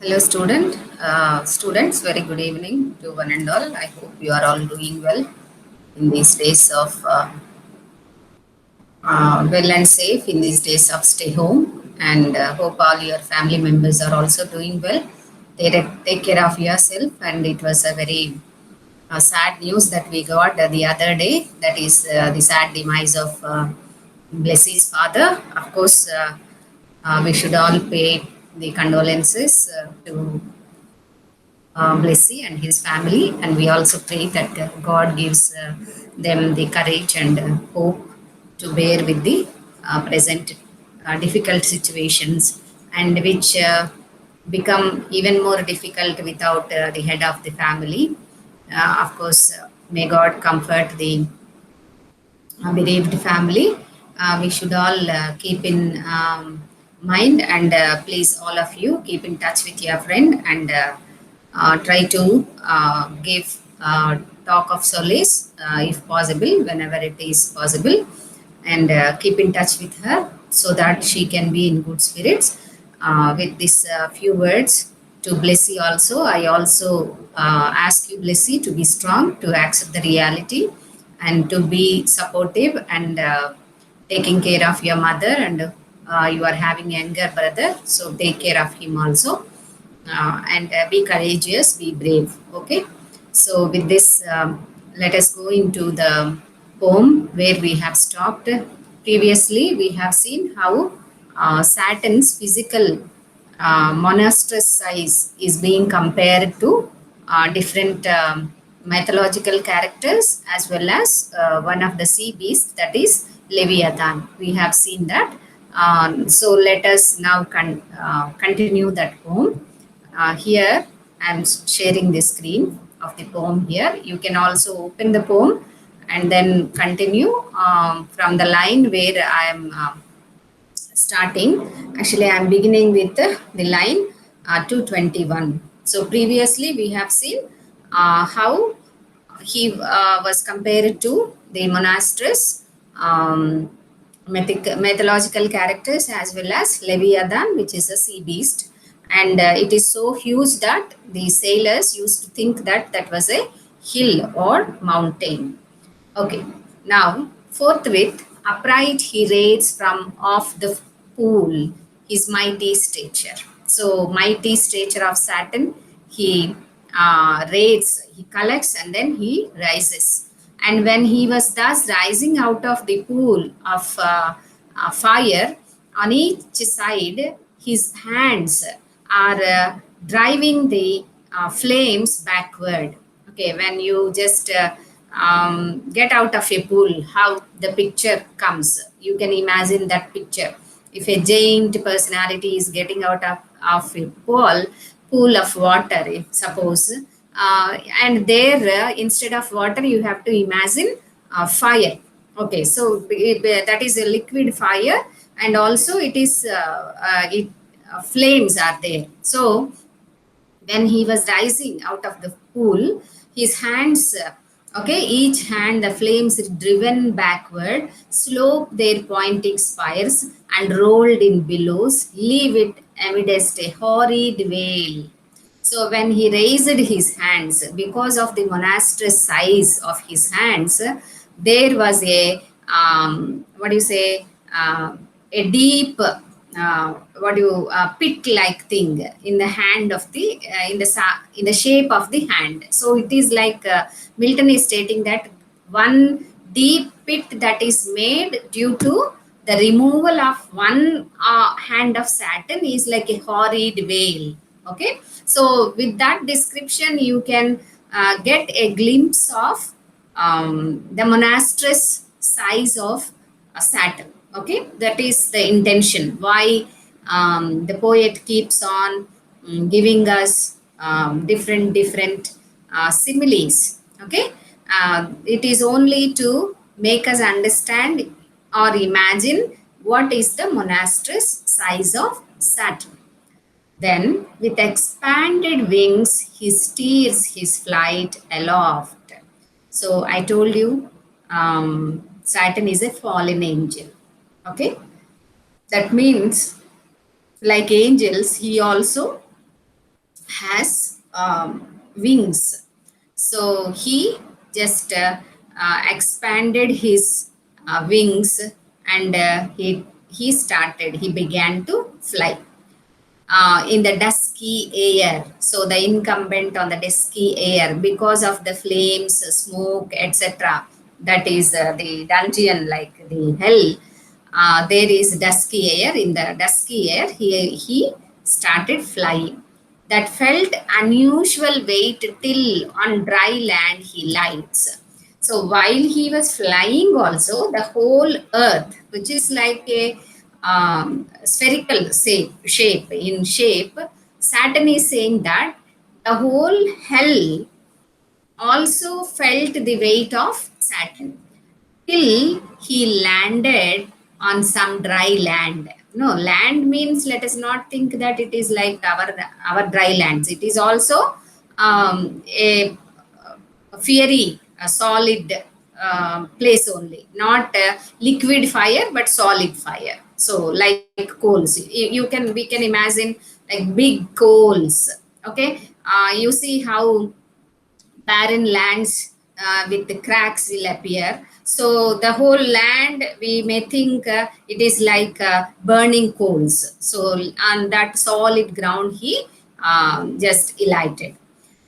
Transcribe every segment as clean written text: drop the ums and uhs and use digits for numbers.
Hello, students. Very good evening to one and all. I hope you are all doing well in these days of well and safe in these days of stay home. And hope all your family members are also doing well. Take care of yourself. And it was a very sad news that we got the other day. That is the sad demise of Blessie's father. Of course, we should all pay the condolences to Blessy and his family, and we also pray that God gives them the courage and hope to bear with the present difficult situations, and which become even more difficult without the head of the family. Of course, may God comfort the bereaved family. We should all keep in mind, and please, all of you, keep in touch with your friend and try to give talk of solace if possible, whenever it is possible, and keep in touch with her so that she can be in good spirits. With these few words to Blessy also, I also ask you, Blessy, to be strong, to accept the reality, and to be supportive and taking care of your mother, and you are having a younger brother, so take care of him also, and be courageous, be brave. Okay, so with this, let us go into the poem where we have stopped. Previously we have seen how Saturn's physical monstrous size is being compared to different mythological characters, as well as one of the sea beasts, that is Leviathan. We have seen that. So let us now continue that poem. Here I am sharing the screen of the poem here. You can also open the poem and then continue from the line where I am starting. Actually, I am beginning with the line 221. So previously we have seen how he was compared to the monastress, mythological characters, as well as Leviathan, which is a sea beast. And it is so huge that the sailors used to think that that was a hill or mountain. Okay, now forthwith upright he raids from off the pool his mighty stature. So mighty stature of Saturn, he raids, he collects, and then he rises. And when he was thus rising out of the pool of fire, on each side his hands are driving the flames backward. Okay, when you just get out of a pool, how the picture comes, you can imagine that picture. If a giant personality is getting out of a pool of water, if suppose, and there instead of water you have to imagine fire. Okay, so that is a liquid fire, and also it is flames are there. So when he was rising out of the pool, his hands, okay, each hand, the flames driven backward, sloped their pointing spires and rolled in billows, leave it amidst a horrid wail. So when he raised his hands, because of the monstrous size of his hands, there was a what do you say? A deep pit like thing in the hand of the in the shape of the hand. So it is like Milton is stating that one deep pit that is made due to the removal of one hand of Saturn is like a horrid veil. Okay, so with that description you can get a glimpse of the monstrous size of Saturn. Okay, that is the intention why the poet keeps on giving us different similes. Okay, it is only to make us understand or imagine what is the monstrous size of Saturn. Then, with expanded wings, he steers his flight aloft. So, I told you Saturn is a fallen angel. Okay, that means, like angels, he also has wings. So he just expanded his wings, and he began to fly in the dusky air. So the incumbent on the dusky air, because of the flames, smoke, etc. That is the dungeon, like the hell. There is dusky air. In the dusky air, he started flying. That felt unusual weight till on dry land he lights. So while he was flying, also the whole earth, which is like a spherical shape, Saturn is saying that the whole hell also felt the weight of Saturn till he landed on some dry land. No, land means, let us not think that it is like our dry lands. It is also a fiery, a solid place only, not liquid fire, but solid fire. So like coals, we can imagine like big coals. Okay, you see how barren lands with the cracks will appear. So the whole land, we may think it is like burning coals. So on that solid ground, he just alighted.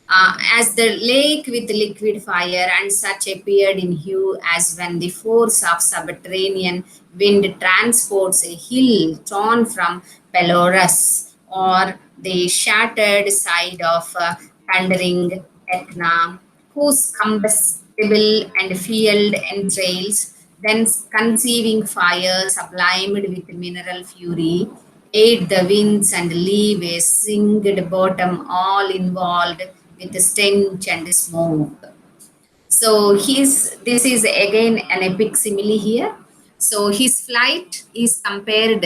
As the lake with liquid fire, and such appeared in hue as when the force of subterranean wind transports a hill torn from Pelorus, or the shattered side of thundering Etna, whose combustible and fueled entrails, then conceiving fire sublimed with mineral fury, aid the winds and leave a singed bottom all involved with stench and smoke. So this is again an epic simile here. So his flight is compared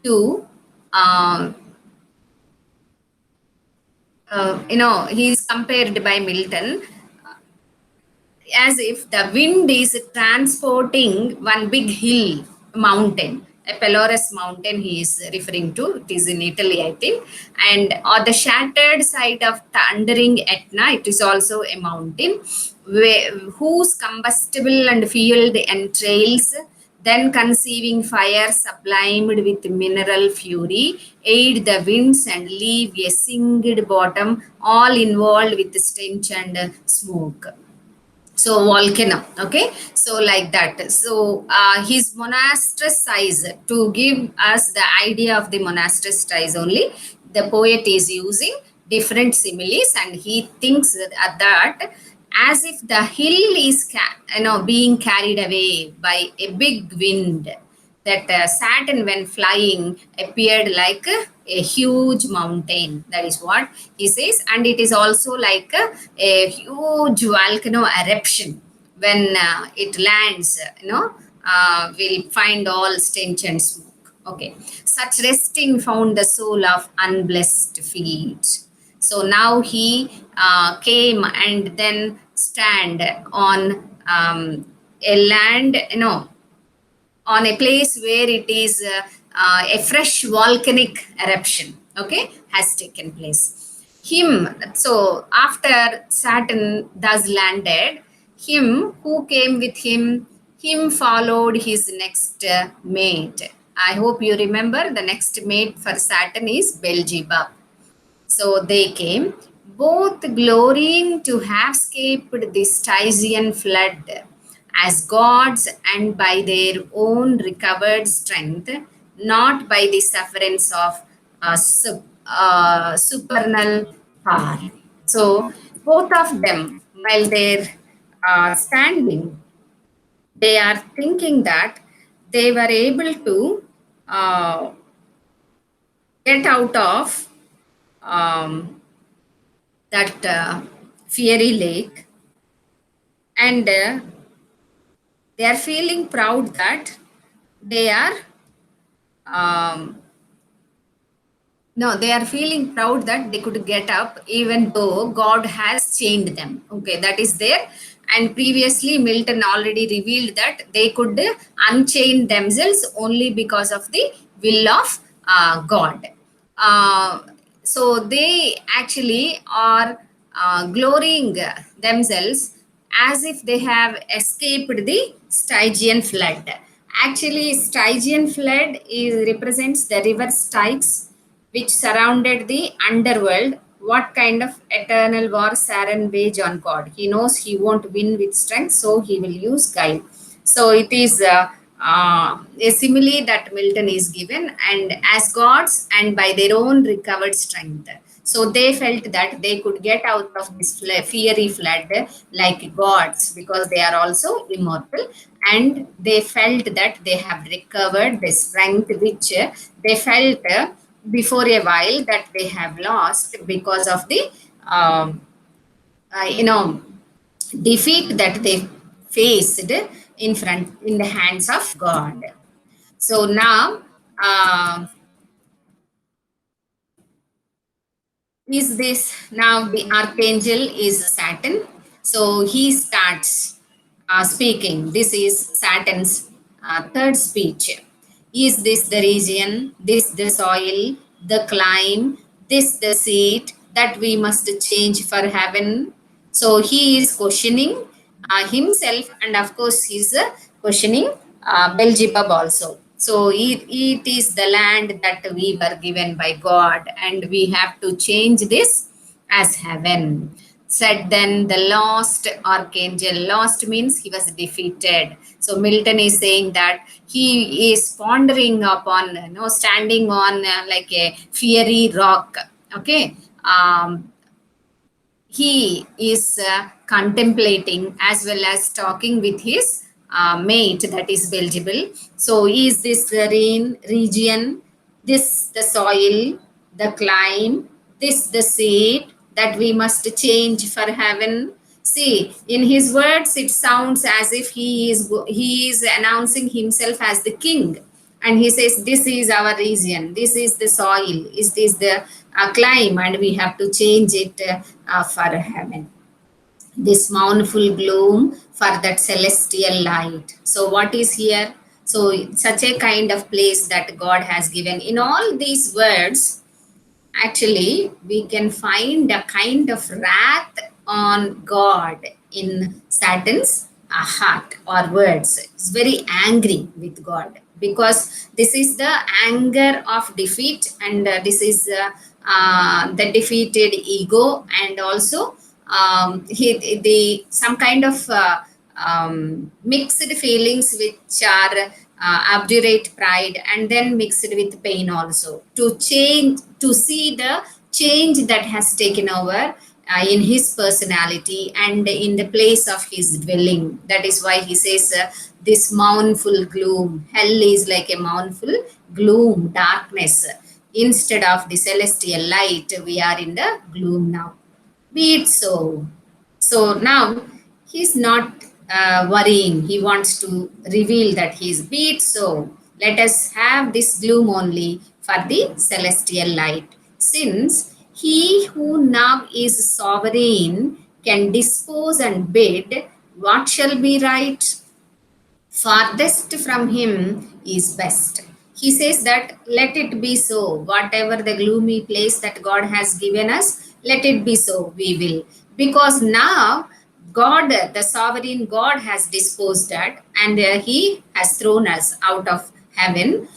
to, uh, he is compared by Milton as if the wind is transporting one big hill, mountain, a Pelorus mountain he is referring to. It is in Italy, I think. And on the shattered side of thundering Etna, it is also a mountain whose combustible and fueled entrails, then conceiving fire sublimed with mineral fury, aid the winds and leave a singed bottom, all involved with stench and smoke. So volcano. Okay, so like that. So his monastery size, to give us the idea of the monastery size only, the poet is using different similes, and he thinks that as if the hill is being carried away by a big wind, that Saturn, when flying, appeared like a huge mountain. That is what he says. And it is also like a huge volcano eruption. When it lands, will find all stench and smoke. Okay. Such resting found the soul of unblessed feet. So now he came and then stand on a land, on a place where it is a fresh volcanic eruption, okay, has taken place. Him, so after Saturn thus landed, him who came with him followed his next mate. I hope you remember the next mate for Saturn is Beelzebub. So they came, both glorying to have escaped the Stygian flood as gods, and by their own recovered strength, not by the sufferance of supernal power. So both of them, while they're standing, they are thinking that they were able to uh, get out of that fiery lake, and they are feeling proud that they are um, no, they are feeling proud that they could get up even though God has chained them. Okay, that is there. And previously Milton already revealed that they could unchain themselves only because of the will of God. uh, So they actually are glorying themselves as if they have escaped the Stygian flood. Actually, Stygian flood is represents the river Styx, which surrounded the underworld. What kind of eternal war Saran wage on God? He knows he won't win with strength, so he will use guile. So it is a simile that Milton is given, and as gods and by their own recovered strength. So they felt that they could get out of this fiery flood like gods because they are also immortal, and they felt that they have recovered the strength which they felt before a while that they have lost because of the um, you know defeat that they faced in the hands of God. So now, uh, is this now the archangel is Saturn? So he starts speaking. This is Saturn's third speech. Is this the region, this the soil, the climb, this the seat that we must change for heaven? So he is questioning himself, and of course, he's questioning Beelzebub also. So it is the land that we were given by God, and we have to change this as heaven. Said then the lost archangel. Lost means he was defeated. So Milton is saying that he is pondering upon, standing on like a fiery rock. Okay. He is contemplating as well as talking with his mate, that is Belzebul. So is this the region, this the soil, the climb, this the seat that we must change for heaven? See, in his words, it sounds as if he is announcing himself as the king, and he says this is our region, this is the soil, is this the climb, and we have to change it for heaven. This mournful gloom for that celestial light. So what is here? So such a kind of place that God has given in all these words. Actually, we can find a kind of wrath on God in Saturn's heart or words. It's very angry with God because this is the anger of defeat, and this is the defeated ego, and also the some kind of mixed feelings which are obdurate pride, and then mixed with pain also, to change, to see the change that has taken over in his personality and in the place of his dwelling. That is why he says this mournful gloom, hell is like a mournful gloom, darkness. Instead of the celestial light, we are in the gloom now. Be it so. So now he's not worrying. He wants to reveal that he's, be it so. Let us have this gloom only for the celestial light. Since he who now is sovereign can dispose and bid what shall be right, farthest from him is best. He says that let it be so. Whatever the gloomy place that God has given us, let it be so. We will. Because now God, the sovereign God, has disposed that, and he has thrown us out of heaven.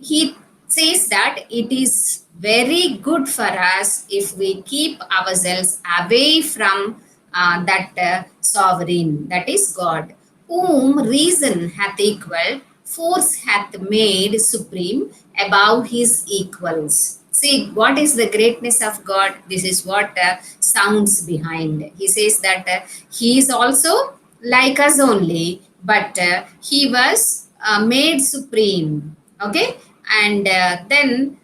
He says that it is very good for us if we keep ourselves away from that sovereign, that is God, whom reason hath equal, force hath made supreme above his equals. See, what is the greatness of God? This is what sounds behind. He says that he is also like us only, but he was made supreme. Okay, and then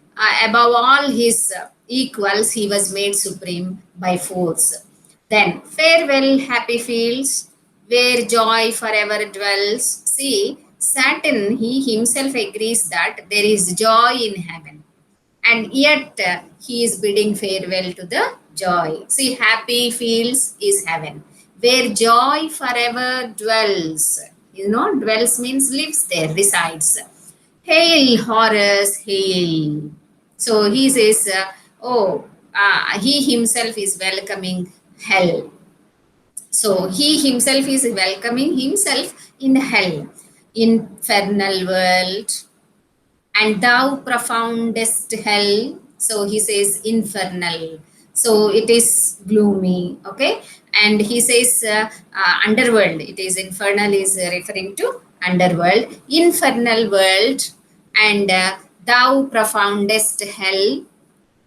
above all his equals, he was made supreme by force. Then, farewell, happy fields, where joy forever dwells. See, Saturn, he himself agrees that there is joy in heaven, and yet he is bidding farewell to the joy. See, happy fields is heaven, where joy forever dwells. Dwells means lives there, resides. Hail, Horus, hail. So he says, oh, he himself is welcoming hell. So he himself is welcoming himself in hell, infernal world, and thou profoundest hell. So he says infernal. So it is gloomy, okay? And he says underworld. It is infernal is referring to underworld, infernal world, and thou profoundest hell.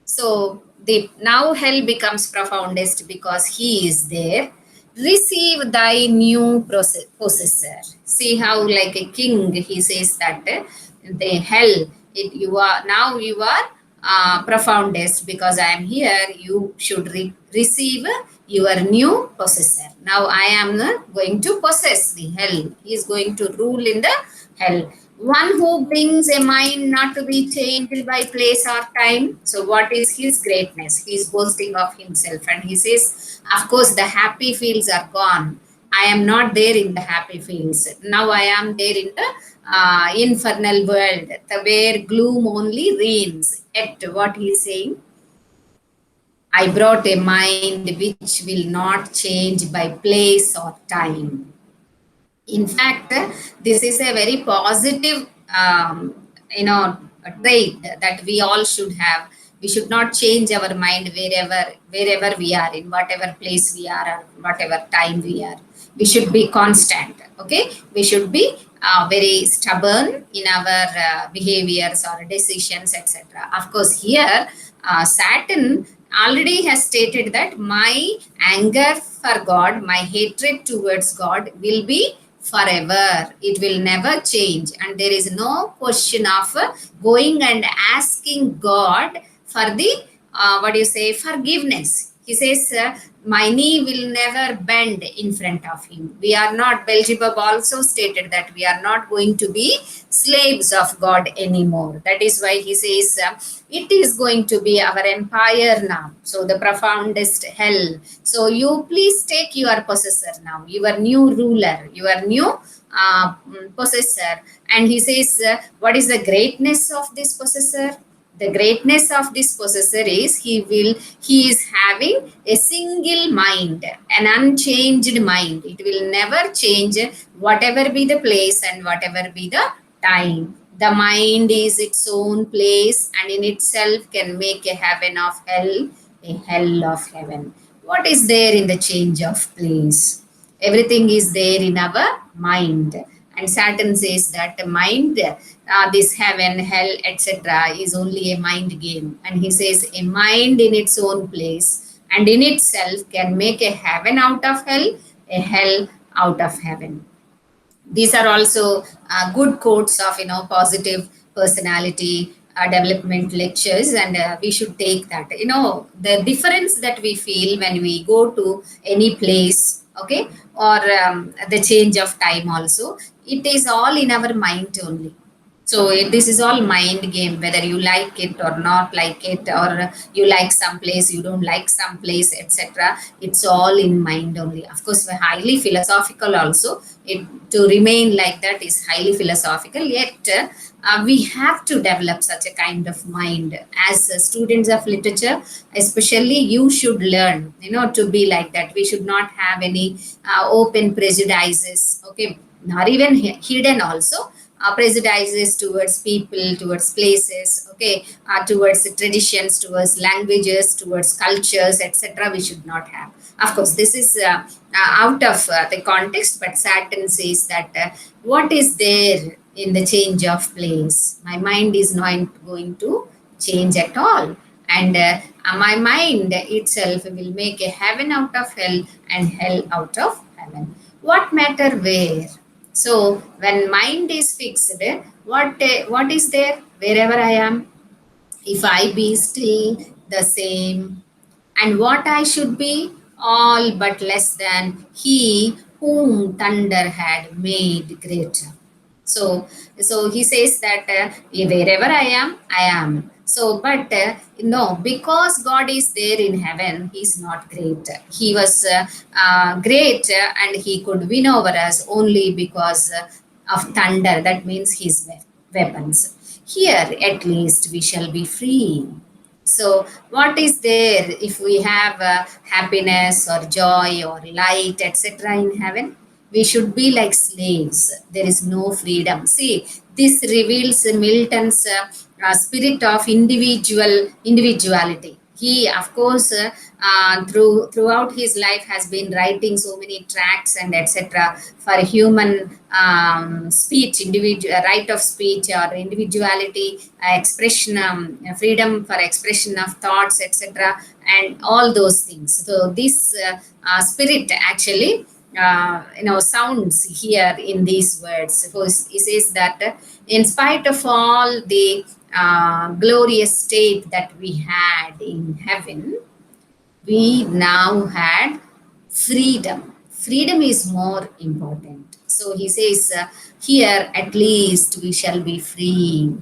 So the now hell becomes profoundest because he is there. Receive thy new possessor. See how like a king he says that the hell you are now you are profoundest because I am here. You should receive your new possessor. Now I am going to possess the hell. He is going to rule in the hell. One who brings a mind not to be changed by place or time. So, what is his greatness? He is boasting of himself, and he says, of course, the happy fields are gone. I am not there in the happy fields. Now I am there in the infernal world, where gloom only reigns. At what he is saying, I brought a mind which will not change by place or time. In fact, this is a very positive you know trait that we all should have. We should not change our mind wherever we are, in whatever place we are or whatever time we are. We should be constant, okay? We should be very stubborn in our behaviors or decisions, etc. Of course, here Saturn already has stated that my anger for God, my hatred towards God will be forever. It will never change, and there is no question of going and asking God for the what do you say, forgiveness. He says my knee will never bend in front of him. We are not, Beelzebub also stated that we are not going to be slaves of God anymore. That is why he says it is going to be our empire now. So the profoundest hell. So you please take your possessor now, your new ruler, your new possessor. And he says what is the greatness of this possessor? The greatness of this possessor is he is having a single mind, an unchanged mind. It will never change whatever be the place and whatever be the time. The mind is its own place and in itself can make a heaven of hell, a hell of heaven. What is there in the change of place? Everything is there in our mind. And Saturn says that the mind, this heaven, hell, etc., is only a mind game. And he says a mind in its own place and in itself can make a heaven out of hell, a hell out of heaven. These are also good quotes of positive personality development lectures, and we should take that. The difference that we feel when we go to any place, okay, or the change of time also, it is all in our mind only. So this is all mind game, whether you like it or not like it, or you like some place, you don't like some place, etc. It's all in mind only. Of course, we're highly philosophical also. To remain like that is highly philosophical, yet we have to develop such a kind of mind. As students of literature, especially, you should learn to be like that. We should not have any open prejudices, okay, not even hidden also prejudices towards people, towards places, okay, towards traditions, towards languages, towards cultures, etc. We should not have. Of course, this is out of the context, but Saturn says that what is there in the change of place? My mind is not going to change at all. And my mind itself will make a heaven out of hell and hell out of heaven. What matter where? So when mind is fixed, what is there wherever I am? If I be still the same, and what I should be, all but less than he whom thunder had made greater. So, so he says that wherever I am. So, but no, because God is there in heaven, He is not great. He was great and He could win over us only because of thunder. That means His weapons. Here, at least, we shall be free. So, what is there if we have happiness or joy or light, etc., in heaven? We should be like slaves. There is no freedom. See, this reveals Milton's spirit of individuality. He, of course, throughout his life, has been writing so many tracts and etc. for human speech, individual right of speech or individuality, expression, freedom for expression of thoughts, etc., and all those things. So this spirit actually sounds here in these words. So he says that in spite of all the glorious state that we had in heaven, we now had freedom. Freedom is more important. So he says, here at least we shall be free.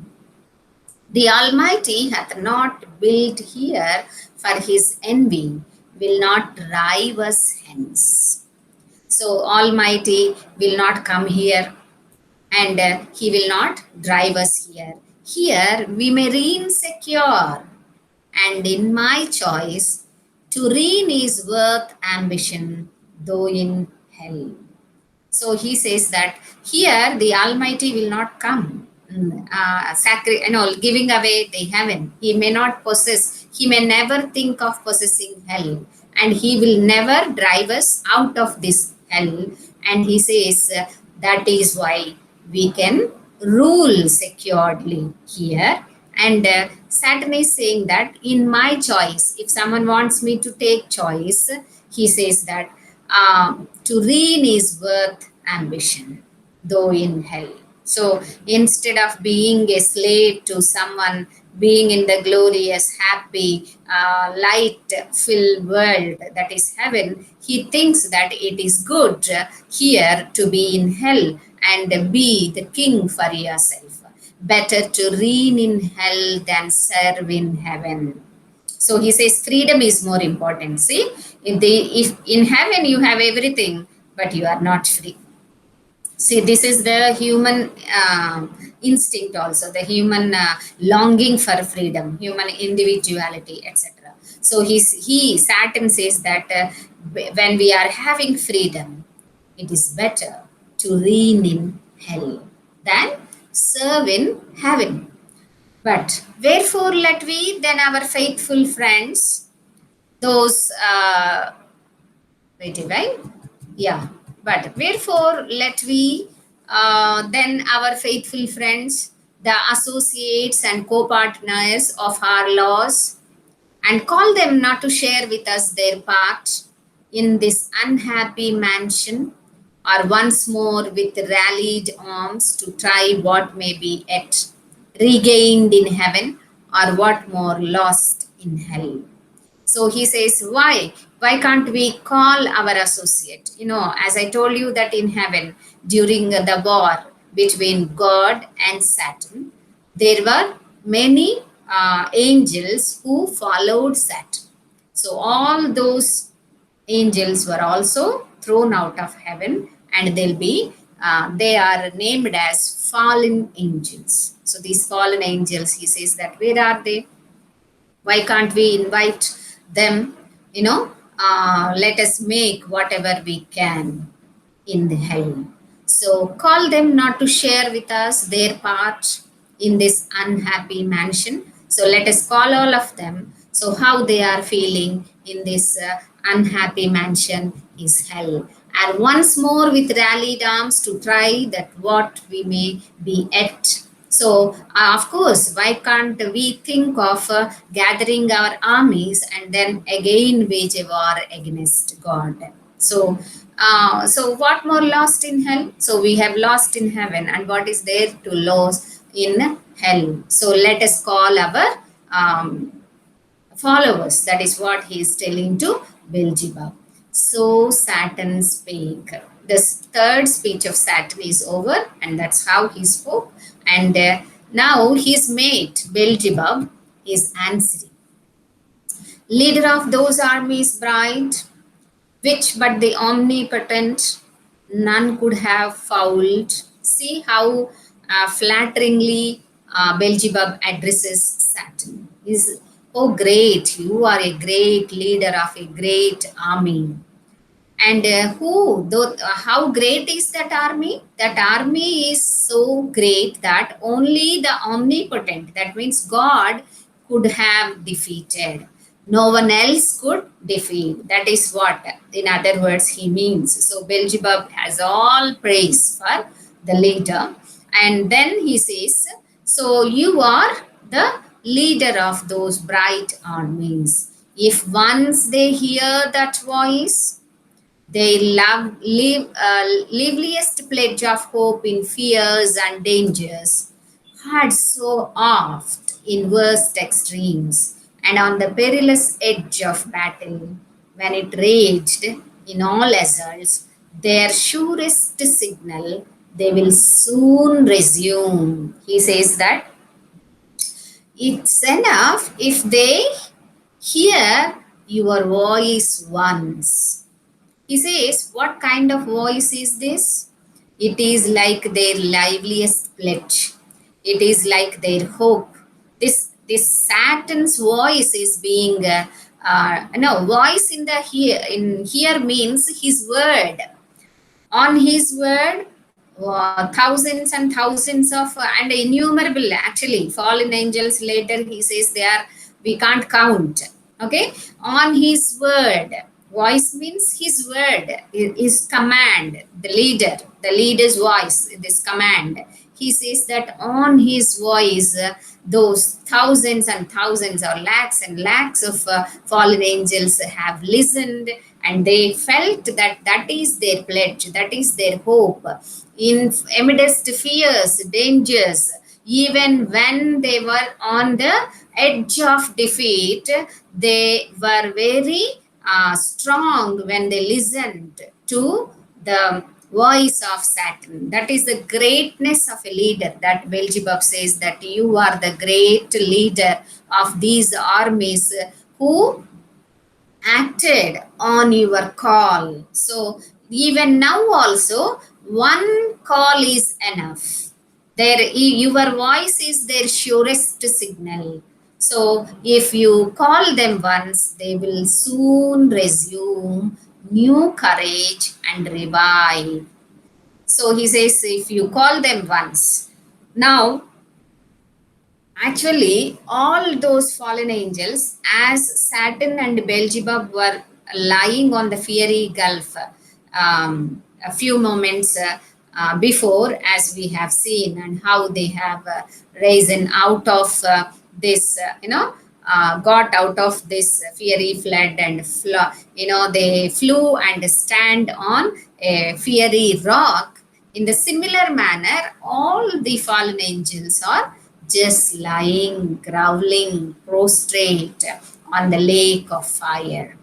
The Almighty hath not built here for his envy, will not drive us hence. So Almighty will not come here, and he will not drive us here. Here we may reign secure, and in my choice, to reign is worth ambition, though in hell. So he says that here the Almighty will not come, giving away the heaven. He may not possess, he may never think of possessing hell, and he will never drive us out of this hell. And he says that is why we can rule securely here. And Saturn is saying that in my choice, if someone wants me to take choice, he says that to reign is worth ambition, though in hell. So instead of being a slave to someone, being in the glorious, happy, light-filled world that is heaven, he thinks that it is good here to be in hell and be the king for yourself. Better to reign in hell than serve in heaven. So he says freedom is more important. See, if in heaven you have everything, but you are not free. See, this is the human instinct also, the human longing for freedom, human individuality, etc. So Saturn says that when we are having freedom, it is better to reign in hell than serve in heaven. But wherefore let we then our faithful friends, those, wait, right? Yeah. But wherefore let we then our faithful friends, the associates and co-partners of our laws, and call them not to share with us their part in this unhappy mansion, or once more with rallied arms to try what may be yet regained in heaven, or what more lost in hell. So he says, why can't we call our associate? As I told you that in heaven, during the war between God and Satan, there were many angels who followed Satan. So all those angels were also thrown out of heaven, and they are named as fallen angels. So these fallen angels, he says that where are they? Why can't we invite them? Let us make whatever we can in the hell. So call them not to share with us their part in this unhappy mansion. So let us call all of them. So how they are feeling in this unhappy mansion is hell, and once more with rallied arms to try that what we may be at. So, of course, why can't we think of gathering our armies and then again wage a war against God? So what more lost in hell? So we have lost in heaven, and what is there to lose in hell? So let us call our um, followers. That is what he is telling to Beelzebub. So Saturn spake. This third speech of Saturn is over, and that's how he spoke. And now his mate, Beelzebub, is answering. Leader of those armies bright, which but the omnipotent none could have fouled. See how flatteringly Beelzebub addresses Saturn. Is, Oh, great! You are a great leader of a great army. And how great is that army? That army is so great that only the omnipotent, that means God, could have defeated. No one else could defeat. That is what, in other words, he means. So Beelzebub has all praise for the leader. And then he says, so you are the leader of those bright armies. If once they hear that voice, they liveliest pledge of hope in fears and dangers, had so oft in worst extremes, and on the perilous edge of battle, when it raged in all assaults, their surest signal they will soon resume. He says that it's enough if they hear your voice once. He says, what kind of voice is this? It is like their liveliest pledge. It is like their hope. This Satan's voice is being no voice in the here means his word. On his word, thousands and thousands of and innumerable actually fallen angels, later he says they are, we can't count. Okay, on his word, voice means his word, his command, the leader's voice, this command. He says that on his voice, those thousands and thousands or lakhs and lakhs of fallen angels have listened, and they felt that that is their pledge, that is their hope. In amidst fears, dangers, even when they were on the edge of defeat, they were very strong when they listened to the voice of Saturn. That is the greatness of a leader. That Beelzebub says that you are the great leader of these armies who acted on your call. So even now also, one call is enough. Your voice is their surest signal. So if you call them once, they will soon resume new courage and revive. So he says, if you call them once. Now, actually, all those fallen angels, as Saturn and Beelzebub were lying on the fiery gulf a few moments before, as we have seen, and how they have risen out of this, got out of this fiery flood and they flew and stand on a fiery rock. In the similar manner, all the fallen angels are just lying, growling, prostrate on the lake of fire.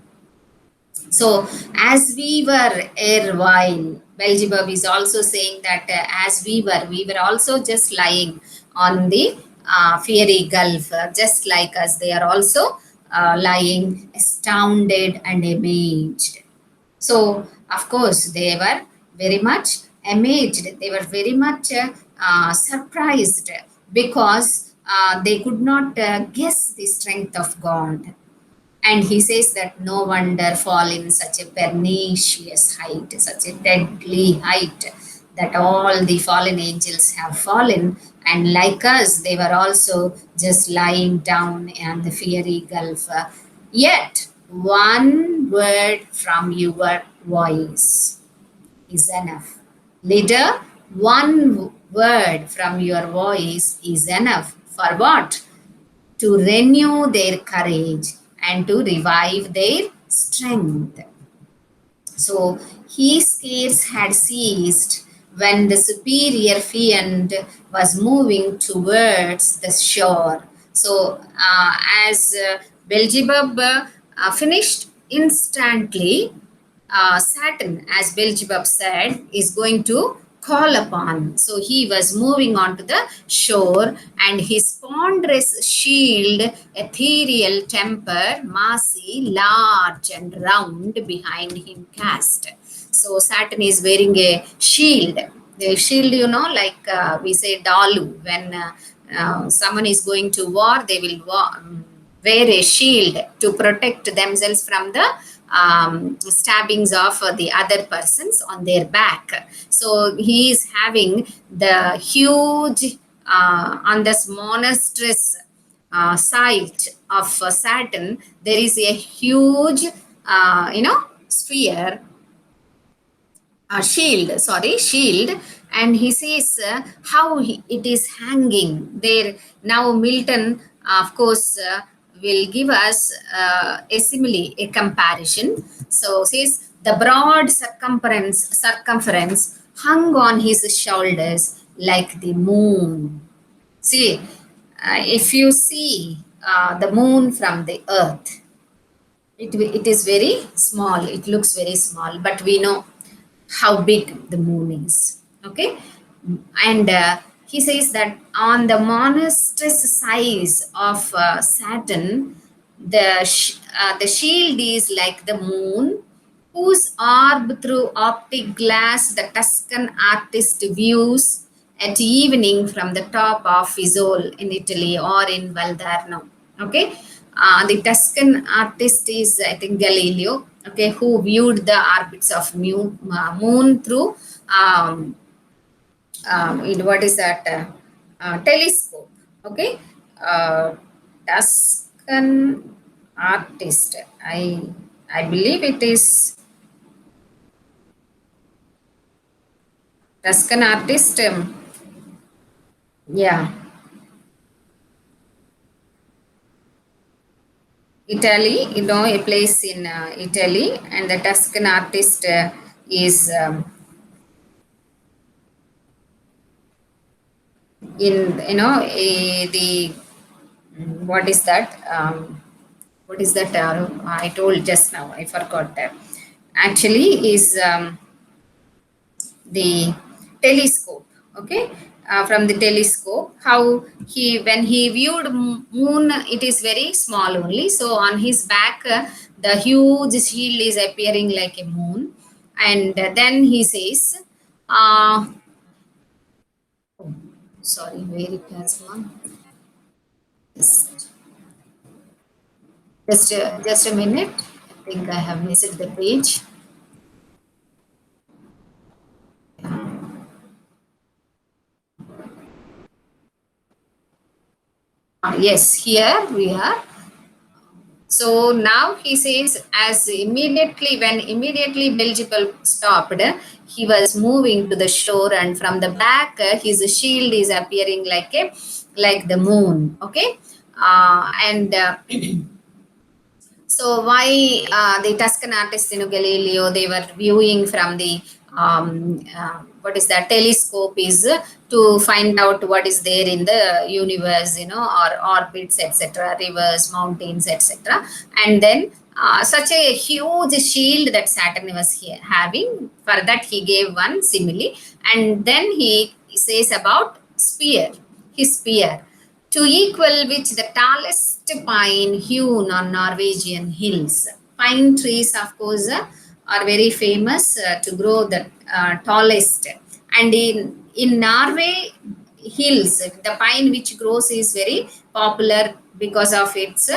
So, as we were erewhile, Beelzebub is also saying that as we were also just lying on the fiery gulf, just like us, they are also lying astounded and amazed. So, of course, they were very much amazed. They were very much surprised because they could not guess the strength of God. And he says that no wonder fall in such a pernicious height, such a deadly height, that all the fallen angels have fallen. And like us, they were also just lying down in the fiery gulf. Yet, one word from your voice is enough. Leader, one word from your voice is enough. For what? To renew their courage and to revive their strength. So his scarce had ceased when the superior fiend was moving towards the shore. So as Beelzebub finished instantly, Saturn, as Beelzebub said, is going to call upon. So he was moving on to the shore, and his ponderous shield, ethereal temper, massy, large and round behind him cast. So Saturn is wearing a shield. The shield, like we say dalu, when someone is going to war, they will wear a shield to protect themselves from the stabbings of the other persons on their back. So he is having the huge on this monstrous site of Saturn. There is a huge, sphere, shield, and he says how it is hanging there. Now Milton, of course, will give us a simile, a comparison. So says the broad circumference hung on his shoulders like the moon. See, if you see the moon from the earth, it is very small, it looks very small, but we know how big the moon is. Okay. And he says that on the monstrous size of Saturn, the shield is like the moon, whose orb through optic glass the Tuscan artist views at evening from the top of Isole in Italy or in Valdarno. Okay. The Tuscan artist is, I think, Galileo, okay, who viewed the orbits of moon through what is that, telescope. Okay. Tuscan artist, I believe it is Tuscan artist. Yeah, Italy, a place in Italy, and the Tuscan artist is in, the, what is that? What is that? I told just now, I forgot that. Actually, is the telescope. Okay. From the telescope, how he, when he viewed moon, it is very small only, so on his back the huge shield is appearing like a moon. And then he says, uh, oh, sorry, where it has gone. Just a minute, I think I have missed the page. Yes, here we are. So now he says, as immediately Beelzebub stopped, he was moving to the shore, and from the back, his shield is appearing like the moon. Okay. And so why the Tuscan artists, Galileo, they were viewing from the what is that, telescope, is to find out what is there in the universe, or orbits, etc., rivers, mountains, etc. And then such a huge shield that Saturn was here having. For that, he gave one simile, and then he says about his spear, to equal which the tallest pine hewn on Norwegian hills. Pine trees, of course, are very famous to grow the tallest. And in Norway hills, the pine which grows is very popular because of its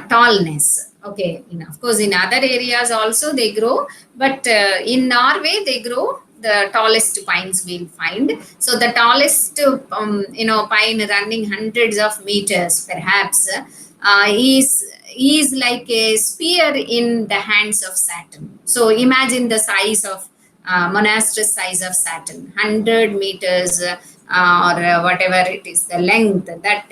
tallness. Okay, of course, in other areas also they grow, but in Norway they grow the tallest pines we'll find. So the tallest, pine running hundreds of meters, perhaps, is like a spear in the hands of Saturn. So imagine the size of monstrous size of Saturn, 100 meters, or whatever it is, the length. That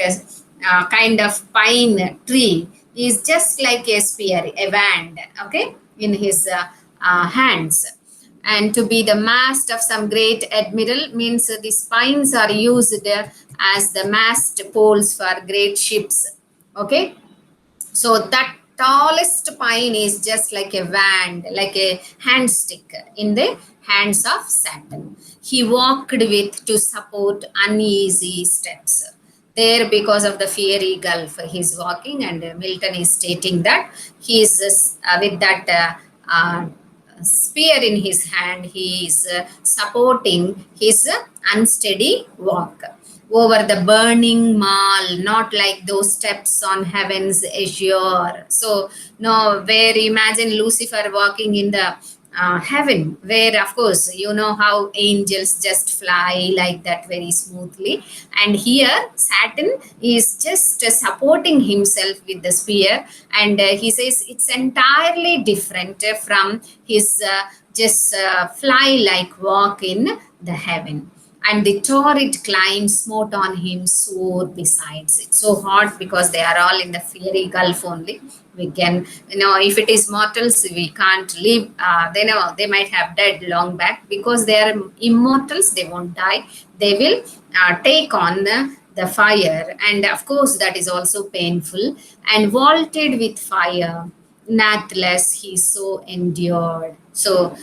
kind of pine tree is just like a spear, a wand, okay, in his hands. And to be the mast of some great admiral means the spines are used as the mast poles for great ships. Okay. So that tallest pine is just like a wand, like a hand stick in the hands of Saturn. He walked with to support uneasy steps. There, because of the fiery gulf, he's walking, and Milton is stating that he is with that spear in his hand, he is supporting his unsteady walk. over the burning mall, not like those steps on heaven's azure. So, no, where imagine Lucifer walking in the heaven, where of course you know how angels just fly like that very smoothly, and here Saturn is just supporting himself with the spear, and he says it's entirely different from his just fly like walk in the heaven. And the torrid climb smote on him sore besides. It's so hot because they are all in the fiery gulf only. We can, if it is mortals, we can't live. They know they might have died long back because they are immortals. They won't die. They will take on the fire, and of course that is also painful. And vaulted with fire, nathless he so endured. So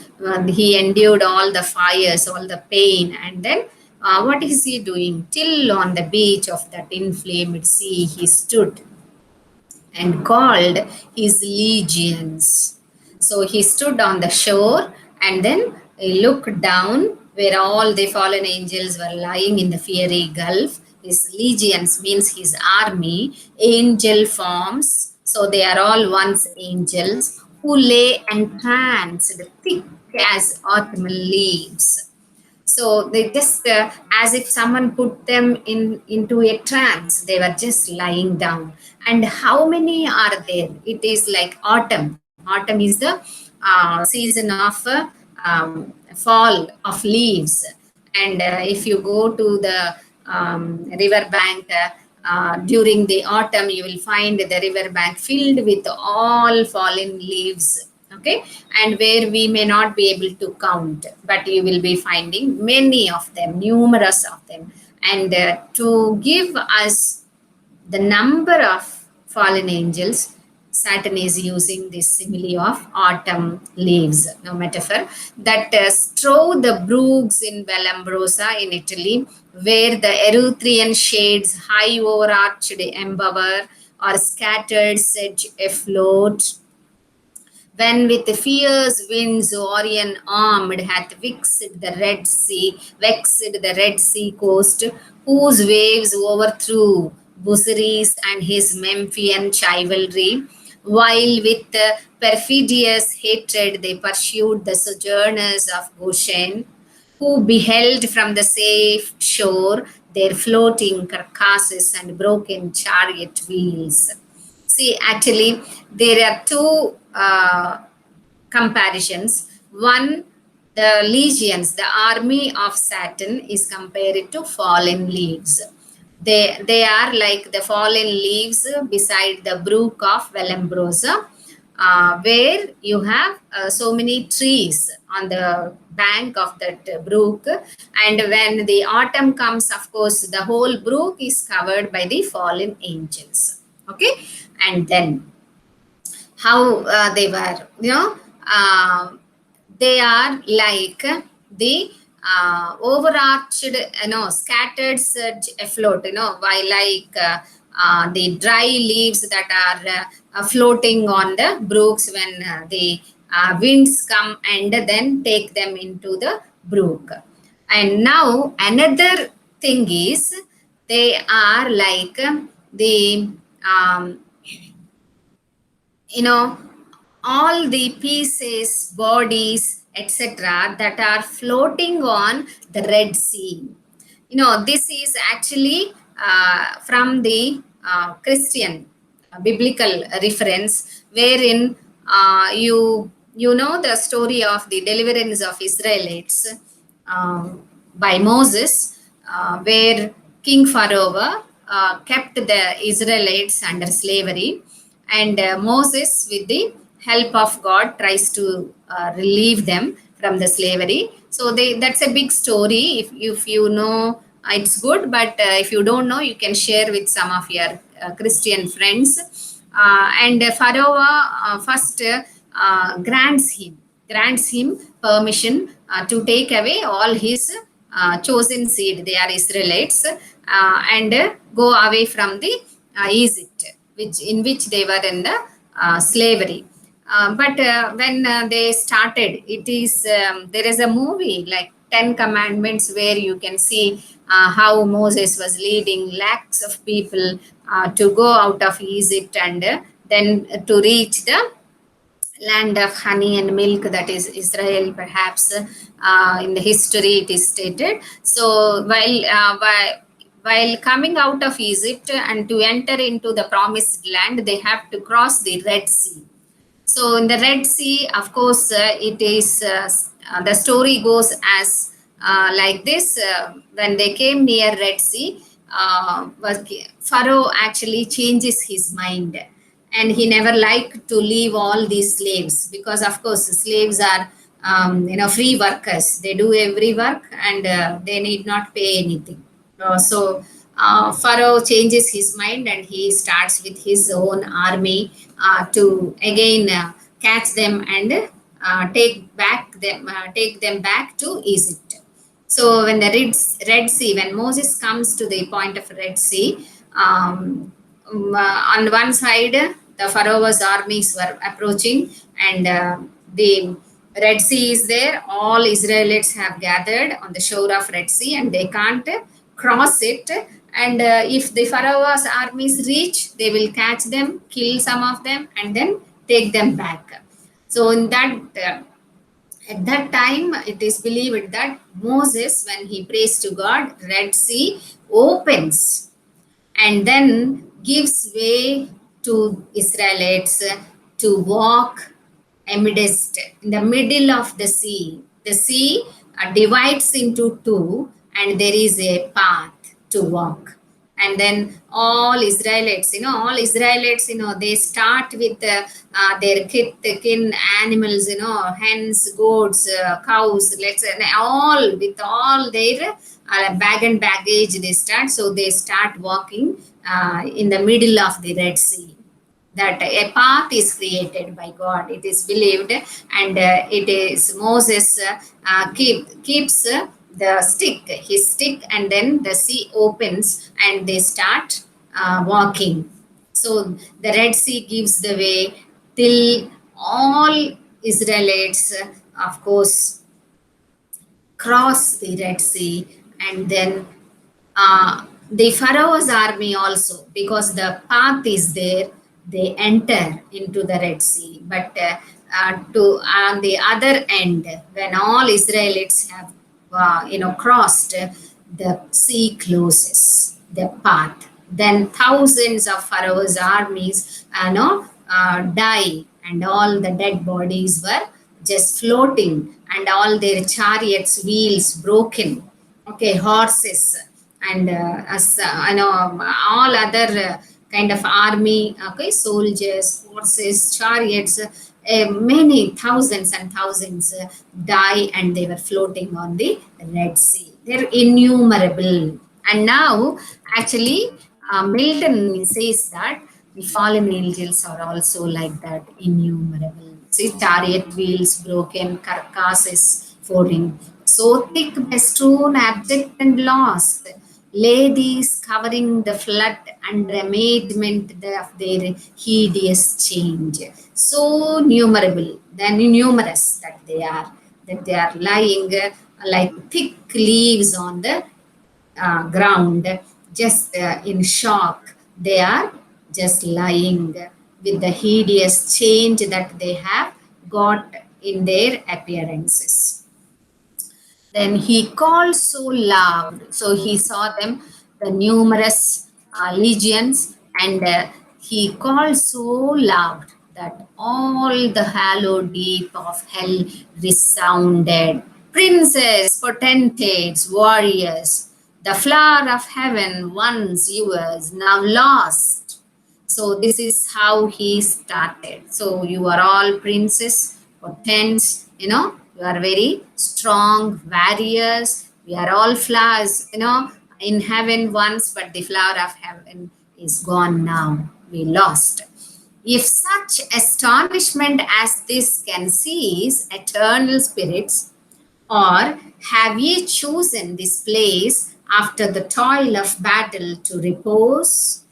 he endured all the fires, all the pain, and then what is he doing? Till on the beach of that inflamed sea he stood and called his legions. So he stood on the shore and then he looked down where all the fallen angels were lying in the fiery gulf. His legions means his army, angel forms. So they are all once angels who lay entranced thick as autumn leaves. So they just as if someone put them into a trance. They were just lying down. And how many are there? It is like autumn. Autumn is the season of fall of leaves. And if you go to the river bank during the autumn, you will find the river bank filled with all fallen leaves. Okay, and where we may not be able to count, but you will be finding many of them, numerous of them. And to give us the number of fallen angels, Saturn is using this simile of autumn leaves, no metaphor, that strew the brooks in Vallambrosa in Italy, where the Erythrean shades high overarched embower or scattered sedge afloat, when with fierce winds Orion armed hath vexed the Red Sea coast, whose waves overthrew Busiris and his Memphian chivalry, while with perfidious hatred they pursued the sojourners of Goshen, who beheld from the safe shore their floating carcasses and broken chariot wheels. See, actually, there are two comparisons. One, the legions, the army of Saturn, is compared to fallen leaves. They are like the fallen leaves beside the brook of Vallambrosa, where you have so many trees on the bank of that brook. And when the autumn comes, of course, the whole brook is covered by the fallen angels. Okay, and then how they were, uh, they are like the overarched, scattered surge afloat, while like the dry leaves that are floating on the brooks when the winds come and then take them into the brook. And now another thing is they are like the um, you know all the pieces, bodies, etc., that are floating on the Red Sea. This is actually from the Christian biblical reference, wherein you know the story of the deliverance of Israelites by Moses, where King Pharaoh kept the Israelites under slavery, and Moses, with the help of God, tries to relieve them from the slavery. So that's a big story. If you know, it's good, but if you don't know, you can share with some of your Christian friends. And Pharaoh first grants him permission to take away all his chosen seed. They are Israelites, and go away from the Egypt, which they were in the slavery. But when they started, it is there is a movie like Ten Commandments, where you can see how Moses was leading lakhs of people to go out of Egypt and then to reach the land of honey and milk, that is Israel, perhaps in the history it is stated. So while coming out of Egypt and to enter into the promised land, they have to cross the Red Sea. So in the Red Sea, of course, it is the story goes as like this: when they came near Red Sea, Pharaoh actually changes his mind, and he never liked to leave all these slaves, because, of course, slaves are free workers. They do every work, and they need not pay anything. Pharaoh changes his mind, and he starts with his own army to again catch them and take them back to Egypt. So when the Red Sea, when Moses comes to the point of Red Sea, on one side the Pharaoh's armies were approaching, and the Red Sea is there. All Israelites have gathered on the shore of Red Sea, and they can't cross it. And if the Pharaoh's armies reach, they will catch them, kill some of them, and then take them back. So in that at that time, it is believed that Moses, when he prays to God, Red Sea opens and then gives way to Israelites to walk amidst, in the middle of the sea. The sea divides into two, and there is a path to walk. And then all Israelites, they start with their kin animals, hens, goats, cows, let's say, all with all their bag and baggage they start. So they start walking in the middle of the Red Sea. That a path is created by God, it is believed, and it is Moses keeps his stick, and then the sea opens and they start walking. So the Red Sea gives the way till all Israelites, of course, cross the Red Sea, and then the Pharaoh's army also, because the path is there, they enter into the Red Sea. But to on the other end, when all Israelites have crossed, the sea closes the path. Then thousands of Pharaoh's armies die, and all the dead bodies were just floating, and all their chariots wheels broken. Okay, horses, and as all other kind of army, okay, soldiers, horses, chariots, many thousands and thousands die, and they were floating on the Red Sea. They're innumerable. And now, actually, Milton says that the fallen angels are also like that, innumerable. See, chariot wheels broken, carcasses falling, so thick, bestrewn, abject and lost, lay these covering the flood and amazement of their hideous change. So numerable, then numerous that they are lying like thick leaves on the ground, just in shock. They are just lying with the hideous change that they have got in their appearances. Then he called so loud. So he saw them, the numerous legions, and he called so loud that all the hollow deep of hell resounded. Princes, potentates, warriors, the flower of heaven, once yours, now lost. So this is how he started. So you are all princes, potents, you are very strong warriors. We are all flowers, in heaven once, but the flower of heaven is gone now. We lost. If such astonishment as this can seize eternal spirits, or have ye chosen this place after the toil of battle to repose?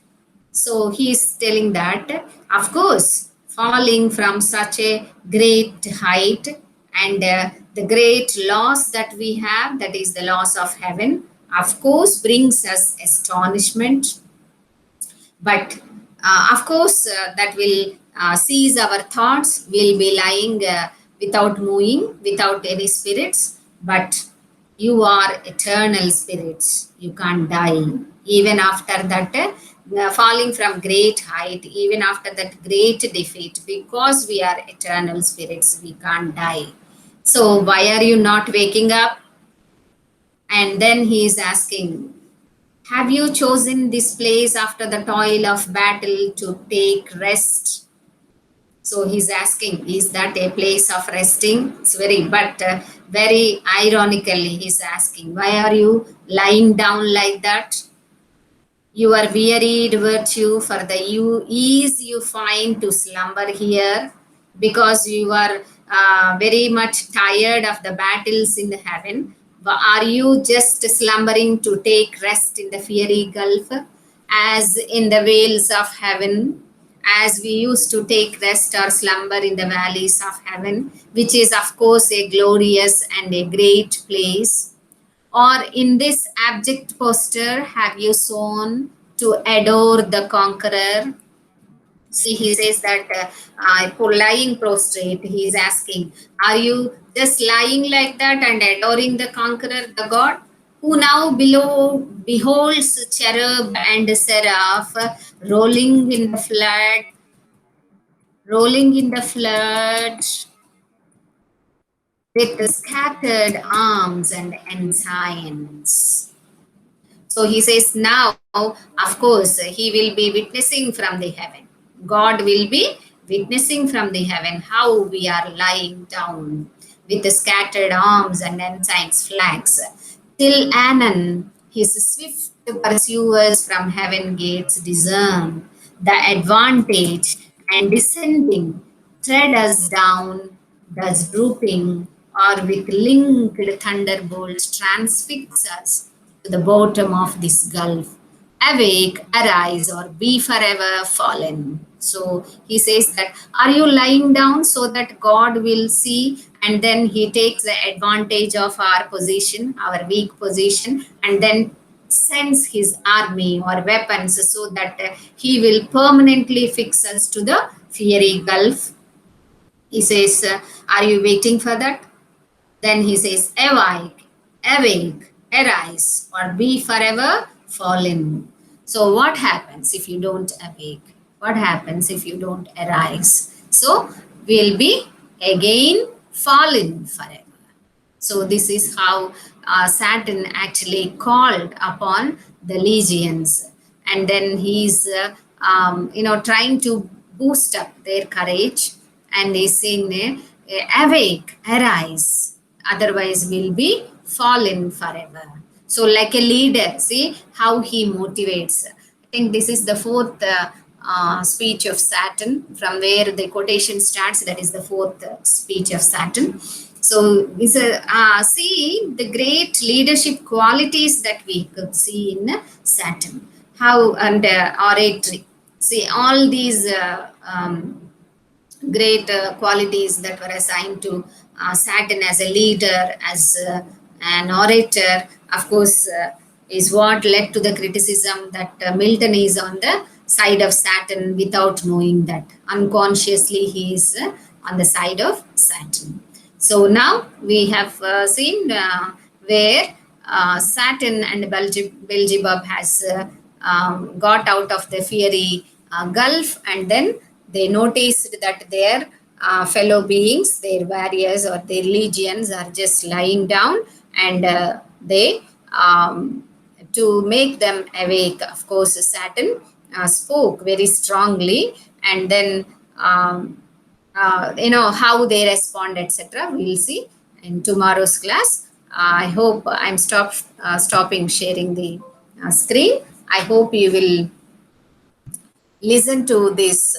So he is telling that, of course, falling from such a great height, and The great loss that we have, that is the loss of heaven, of course, brings us astonishment, but of course, that will seize our thoughts. We'll be lying without moving, without any spirits. But you are eternal spirits. You can't die. Even after that, falling from great height, even after that great defeat, because we are eternal spirits, we can't die. So, why are you not waking up? And then he is asking, have you chosen this place after the toil of battle to take rest? So he's asking, is that a place of resting? It's very ironically, he's asking, why are you lying down like that? You are wearied virtue for the ease you find to slumber here, because you are very much tired of the battles in the heaven. Are you just slumbering to take rest in the fiery gulf, as in the vales of heaven, as we used to take rest or slumber in the valleys of heaven, which is, of course, a glorious and a great place? Or in this abject posture have you sown to adore the conqueror? See, he says that for lying prostrate, he is asking, are you just lying like that and adoring the conqueror, the God, who now below beholds cherub and seraph rolling in the flood, rolling in the flood with scattered arms and ensigns? So he says, now, of course, he will be witnessing from the heaven. God will be witnessing from the heaven how we are lying down with the scattered arms and ensigns flags. Till anon, his swift pursuers from heaven gates discern the advantage, and descending tread us down, thus drooping, or with linked thunderbolts transfix us to the bottom of this gulf. Awake, arise, or be forever fallen. So he says that, are you lying down so that God will see, and then he takes the advantage of our position, our weak position, and then sends his army or weapons so that he will permanently fix us to the fiery gulf? He says, are you waiting for that? Then he says, awake, awake, arise, or be forever fallen. So, what happens if you don't awake? What happens if you don't arise? So, we'll be again fallen forever. So this is how Saturn actually called upon the legions, and then he's trying to boost up their courage, and he's saying, "Awake, arise, otherwise we'll be fallen forever." So like a leader, see how he motivates. I think this is the fourth speech of Saturn, from where the quotation starts. That is the fourth speech of Saturn. So, see the great leadership qualities that we could see in Saturn. How and oratory. See all these great qualities that were assigned to Saturn as a leader, as an orator, of course, is what led to the criticism that Milton is on the side of Saturn without knowing that. Unconsciously, he is on the side of Saturn. So now we have seen where Saturn and Beelzebub has got out of the fiery gulf, and then they noticed that their fellow beings, their warriors or their legions, are just lying down, and they to make them awake. Of course, Saturn spoke very strongly, and then how they respond, etc. We'll see in tomorrow's class. I hope I'm stopping sharing the screen. I hope you will listen to this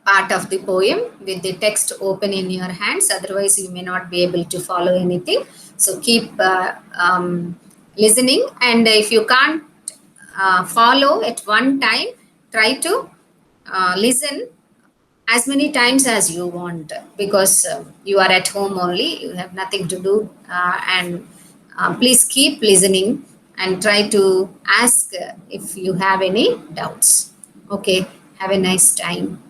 part of the poem with the text open in your hands. Otherwise, you may not be able to follow anything. So keep listening, and if you can't follow at one time, try to listen as many times as you want, because you are at home only, you have nothing to do, and please keep listening and try to ask if you have any doubts. Okay, have a nice time.